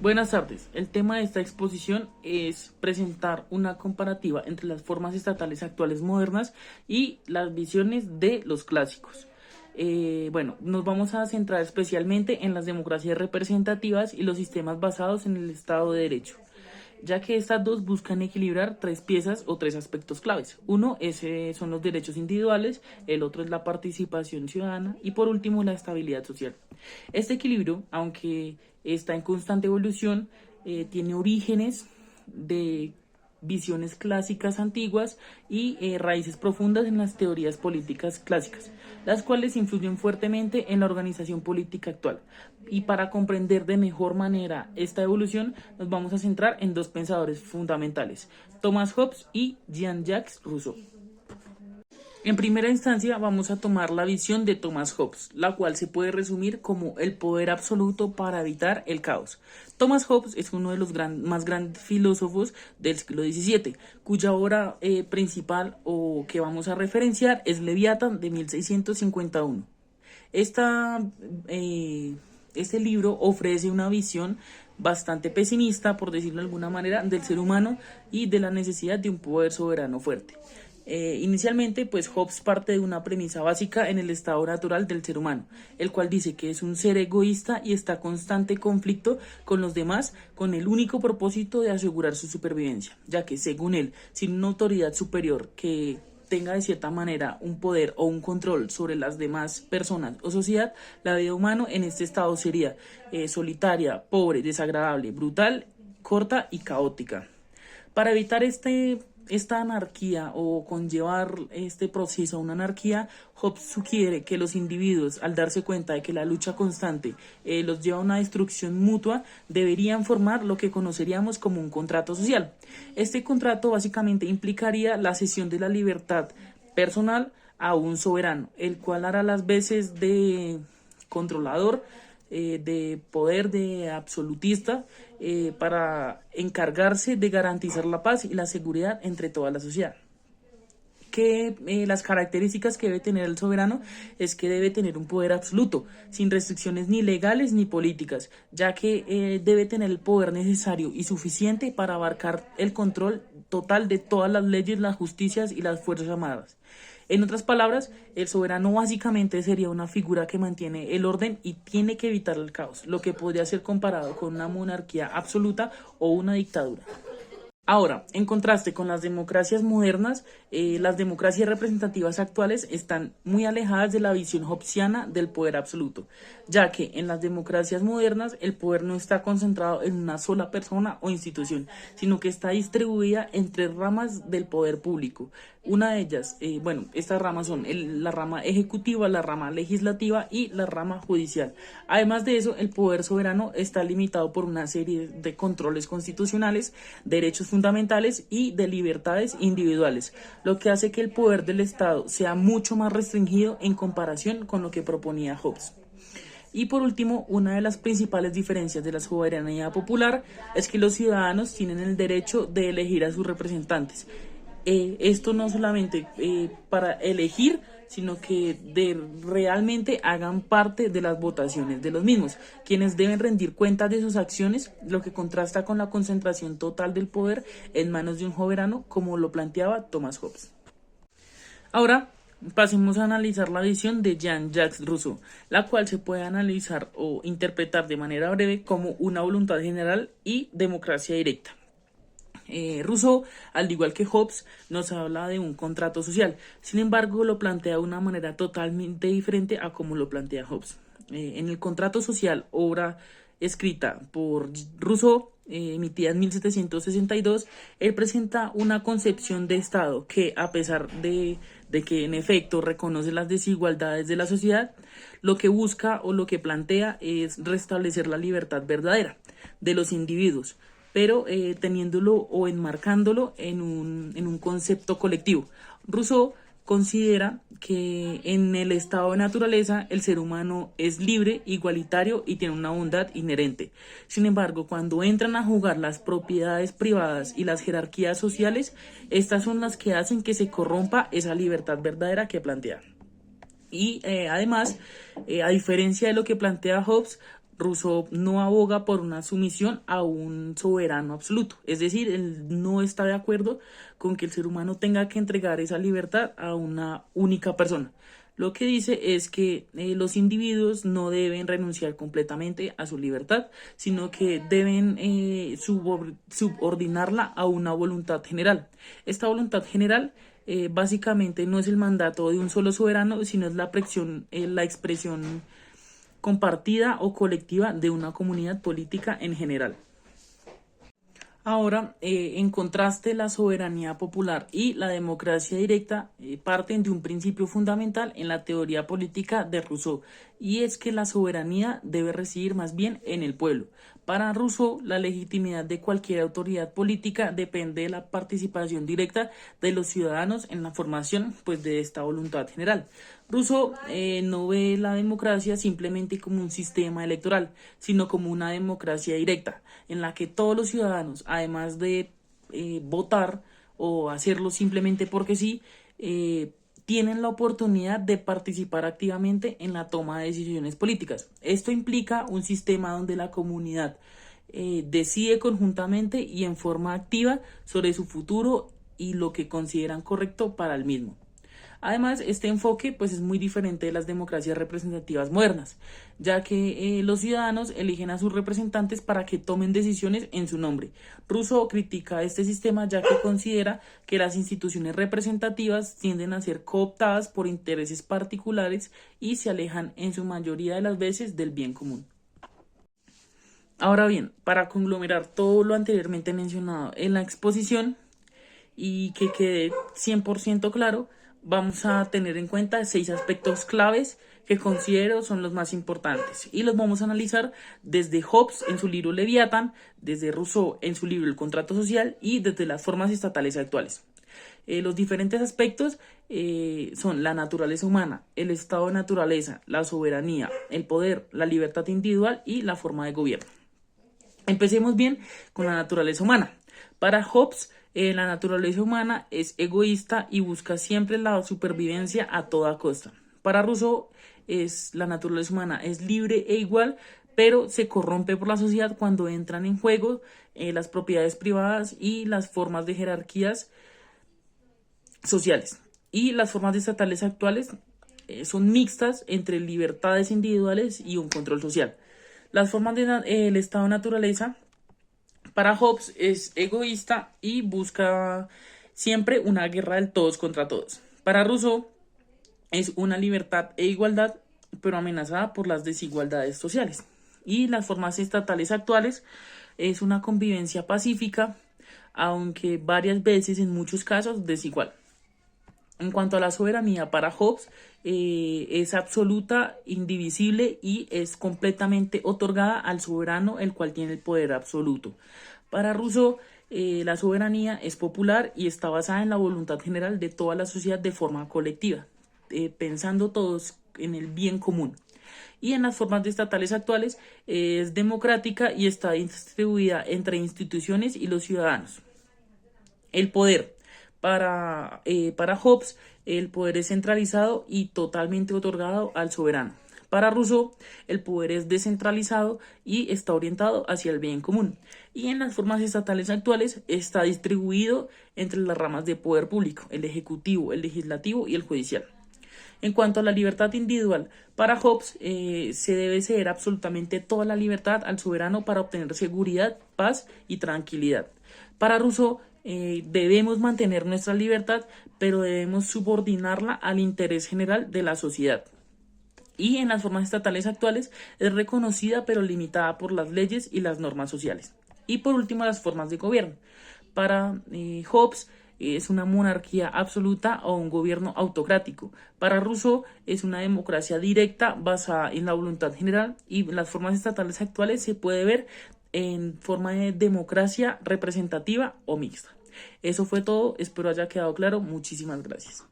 Buenas tardes. El tema de esta exposición es presentar una comparativa entre las formas estatales actuales modernas y las visiones de los clásicos. Nos vamos a centrar especialmente en las democracias representativas y los sistemas basados en el Estado de Derecho, ya que estas dos buscan equilibrar tres piezas o tres aspectos claves. Uno son los derechos individuales, el otro es la participación ciudadana y por último la estabilidad social. Este equilibrio, aunque está en constante evolución, tiene orígenes de visiones clásicas antiguas y raíces profundas en las teorías políticas clásicas, las cuales influyen fuertemente en la organización política actual. Y para comprender de mejor manera esta evolución, nos vamos a centrar en dos pensadores fundamentales, Thomas Hobbes y Jean-Jacques Rousseau. En primera instancia vamos a tomar la visión de Thomas Hobbes, la cual se puede resumir como el poder absoluto para evitar el caos. Thomas Hobbes es uno de los más grandes filósofos del siglo XVII, cuya obra principal o que vamos a referenciar es Leviatán de 1651. Esta, este libro ofrece una visión bastante pesimista, por decirlo de alguna manera, del ser humano y de la necesidad de un poder soberano fuerte. Inicialmente, pues Hobbes parte de una premisa básica en el estado natural del ser humano, el cual dice que es un ser egoísta y está en constante conflicto con los demás con el único propósito de asegurar su supervivencia, ya que según él, sin una autoridad superior que tenga de cierta manera un poder o un control sobre las demás personas o sociedad, la vida humana en este estado sería solitaria, pobre, desagradable, brutal, corta y caótica. Para evitar esta anarquía o conllevar este proceso a una anarquía, Hobbes sugiere que los individuos, al darse cuenta de que la lucha constante los lleva a una destrucción mutua, deberían formar lo que conoceríamos como un contrato social. Este contrato básicamente implicaría la cesión de la libertad personal a un soberano, el cual hará las veces de controlador, de poder, de absolutista, para encargarse de garantizar la paz y la seguridad entre toda la sociedad. Que las características que debe tener el soberano es que debe tener un poder absoluto, sin restricciones ni legales ni políticas, ya que debe tener el poder necesario y suficiente para abarcar el control total de todas las leyes, las justicias y las fuerzas armadas. En otras palabras, el soberano básicamente sería una figura que mantiene el orden y tiene que evitar el caos, lo que podría ser comparado con una monarquía absoluta o una dictadura. Ahora, en contraste con las democracias modernas, las democracias representativas actuales están muy alejadas de la visión hobbesiana del poder absoluto, ya que en las democracias modernas el poder no está concentrado en una sola persona o institución, sino que está distribuida en tres ramas del poder público. Una de ellas, estas ramas son la rama ejecutiva, la rama legislativa y la rama judicial. Además de eso, el poder soberano está limitado por una serie de controles constitucionales, derechos fundamentales y de libertades individuales, lo que hace que el poder del Estado sea mucho más restringido en comparación con lo que proponía Hobbes. Y por último, una de las principales diferencias de la soberanía popular es que los ciudadanos tienen el derecho de elegir a sus representantes. Esto no solamente para elegir, sino que realmente hagan parte de las votaciones de los mismos, quienes deben rendir cuentas de sus acciones, lo que contrasta con la concentración total del poder en manos de un soberano, como lo planteaba Thomas Hobbes. Ahora, pasemos a analizar la visión de Jean-Jacques Rousseau, la cual se puede analizar o interpretar de manera breve como una voluntad general y democracia directa. Rousseau, al igual que Hobbes, nos habla de un contrato social. Sin embargo, lo plantea de una manera totalmente diferente a como lo plantea Hobbes. En el contrato social, obra escrita por Rousseau, emitida en 1762, él presenta una concepción de Estado que, a pesar de que en efecto reconoce las desigualdades de la sociedad, lo que busca o lo que plantea es restablecer la libertad verdadera de los individuos, pero teniéndolo o enmarcándolo en un concepto colectivo. Rousseau considera que en el estado de naturaleza el ser humano es libre, igualitario y tiene una bondad inherente. Sin embargo, cuando entran a jugar las propiedades privadas y las jerarquías sociales, estas son las que hacen que se corrompa esa libertad verdadera que plantea. Y además, a diferencia de lo que plantea Hobbes, Rousseau no aboga por una sumisión a un soberano absoluto, es decir, él no está de acuerdo con que el ser humano tenga que entregar esa libertad a una única persona. Lo que dice es que los individuos no deben renunciar completamente a su libertad, sino que deben subordinarla a una voluntad general. Esta voluntad general básicamente no es el mandato de un solo soberano, sino es la expresión compartida o colectiva de una comunidad política en general. Ahora, en contraste, la soberanía popular y la democracia directa parten de un principio fundamental en la teoría política de Rousseau, y es que la soberanía debe residir más bien en el pueblo. Para Rousseau, la legitimidad de cualquier autoridad política depende de la participación directa de los ciudadanos en la formación, pues, de esta voluntad general. Rousseau no ve la democracia simplemente como un sistema electoral, sino como una democracia directa, en la que todos los ciudadanos, además de votar o hacerlo simplemente porque sí, tienen la oportunidad de participar activamente en la toma de decisiones políticas. Esto implica un sistema donde la comunidad decide conjuntamente y en forma activa sobre su futuro y lo que consideran correcto para el mismo. Además, este enfoque pues, es muy diferente de las democracias representativas modernas, ya que los ciudadanos eligen a sus representantes para que tomen decisiones en su nombre. Rousseau critica este sistema ya que considera que las instituciones representativas tienden a ser cooptadas por intereses particulares y se alejan en su mayoría de las veces del bien común. Ahora bien, para conglomerar todo lo anteriormente mencionado en la exposición y que quede 100% claro, vamos a tener en cuenta 6 aspectos claves que considero son los más importantes y los vamos a analizar desde Hobbes en su libro Leviatán, desde Rousseau en su libro El contrato social y desde las formas estatales actuales. Los diferentes aspectos son la naturaleza humana, el estado de naturaleza, la soberanía, el poder, la libertad individual y la forma de gobierno. Empecemos bien con la naturaleza humana. Para Hobbes, la naturaleza humana es egoísta y busca siempre la supervivencia a toda costa. Para Rousseau, la naturaleza humana es libre e igual, pero se corrompe por la sociedad cuando entran en juego las propiedades privadas y las formas de jerarquías sociales. Y las formas estatales actuales son mixtas entre libertades individuales y un control social. Las formas del estado de naturaleza para Hobbes es egoísta y busca siempre una guerra del todos contra todos. Para Rousseau es una libertad e igualdad, pero amenazada por las desigualdades sociales. Y las formas estatales actuales es una convivencia pacífica, aunque varias veces en muchos casos desigual. En cuanto a la soberanía para Hobbes, es absoluta, indivisible y es completamente otorgada al soberano, el cual tiene el poder absoluto. Para Rousseau, la soberanía es popular y está basada en la voluntad general de toda la sociedad de forma colectiva, pensando todos en el bien común. Y en las formas estatales actuales es democrática y está distribuida entre instituciones y los ciudadanos. El poder. Para Hobbes, el poder es centralizado y totalmente otorgado al soberano. Para Rousseau, el poder es descentralizado y está orientado hacia el bien común. Y en las formas estatales actuales está distribuido entre las ramas de poder público, el ejecutivo, el legislativo y el judicial. En cuanto a la libertad individual, para Hobbes se debe ceder absolutamente toda la libertad al soberano para obtener seguridad, paz y tranquilidad. Para Rousseau, debemos mantener nuestra libertad, pero debemos subordinarla al interés general de la sociedad. Y en las formas estatales actuales es reconocida pero limitada por las leyes y las normas sociales. Y por último, las formas de gobierno. Para Hobbes es una monarquía absoluta o un gobierno autocrático. Para Rousseau es una democracia directa basada en la voluntad general, y las formas estatales actuales se puede ver en forma de democracia representativa o mixta. Eso fue todo, espero haya quedado claro. Muchísimas gracias.